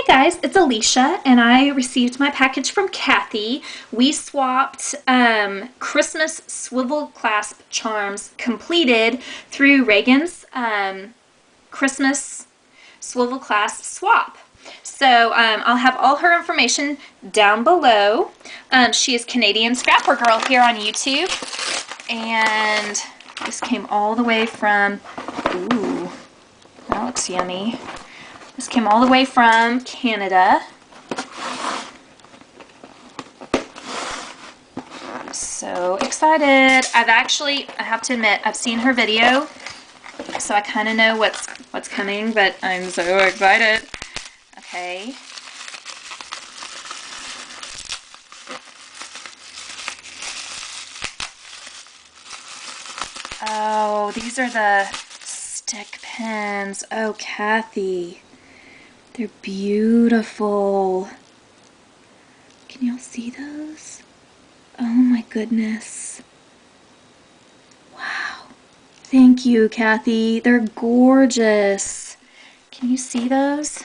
guys, it's Alicia, and I received my package from Kathy. We swapped Christmas Swivel Clasp charms completed through Reagan's Christmas Swivel Clasp swap. So I'll have all her information down below. She is Canadianscrappergirl here on YouTube, and this came all the way from, ooh, that looks yummy. This came all the way from Canada. I'm so excited. I have to admit, I've seen her video, so I kind of know what's coming, but I'm so excited. Okay. Oh, these are the stick pins. Oh, Kathy. They're beautiful. Can y'all see those? Oh my goodness. Wow. Thank you, Kathy. They're gorgeous. Can you see those?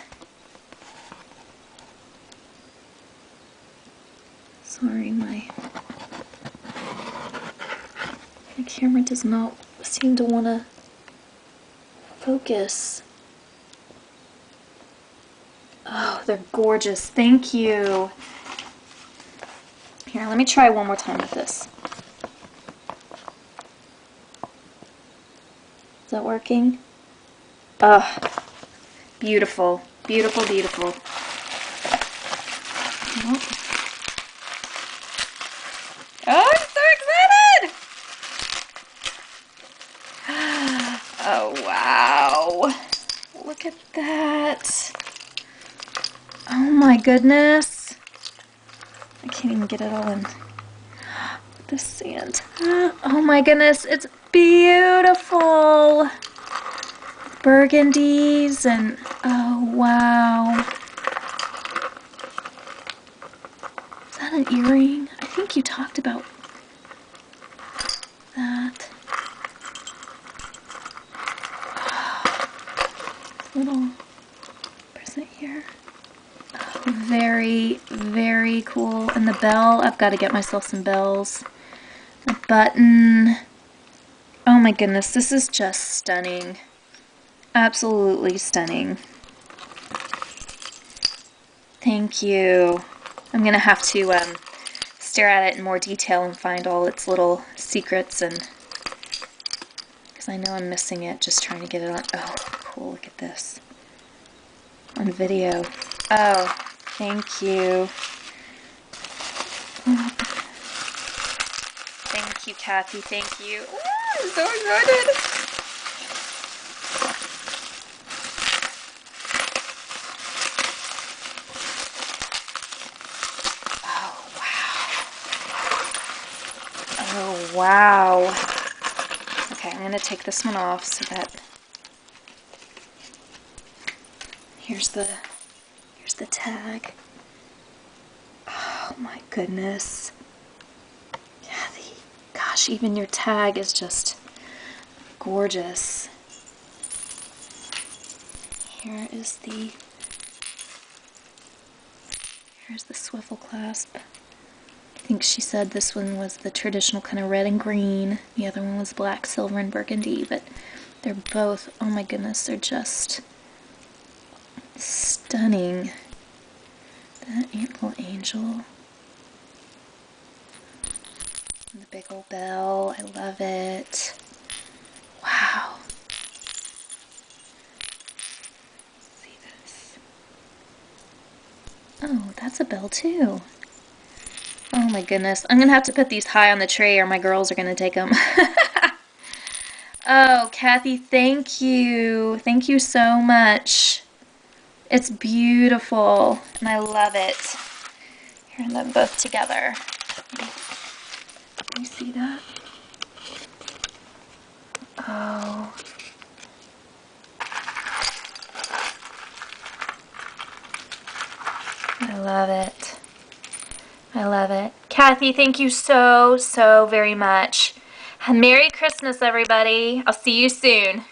Sorry, my camera does not seem to want to focus. Oh, they're gorgeous. Thank you. Here, let me try one more time with this. Is that working? Oh, beautiful. Beautiful, beautiful. Oh, I'm so excited! Oh, wow. Look at that. Oh my goodness. I can't even get it all in. The Santa. Oh my goodness, it's beautiful. Burgundies and oh wow. Is that an earring? I think you talked about that. Little present here. Very, very cool. And the bell, I've got to get myself some bells. The button. Oh my goodness, this is just stunning. Absolutely stunning. Thank you. I'm going to have to stare at it in more detail and find all its little secrets, and because I know I'm missing it just trying to get it on. Oh, cool, look at this. On video. Oh. Thank you. Thank you, Kathy. Thank you. Ooh, I'm so excited. Oh, wow. Oh, wow. Okay, I'm going to take this one off so that... Here's the tag. Oh my goodness. Kathy, gosh, even your tag is just gorgeous. Here's the swivel clasp. I think she said this one was the traditional kind of red and green. The other one was black, silver, and burgundy, but they're both, oh my goodness, they're just stunning. That little angel. And the big old bell. I love it. Wow. See this? Oh, that's a bell too. Oh my goodness. I'm going to have to put these high on the tray or my girls are going to take them. Oh, Kathy, thank you. Thank you so much. It's beautiful, and I love it. Here, and them both together. Can you see that? Oh. I love it. I love it. Kathy, thank you so, so very much. Merry Christmas, everybody. I'll see you soon.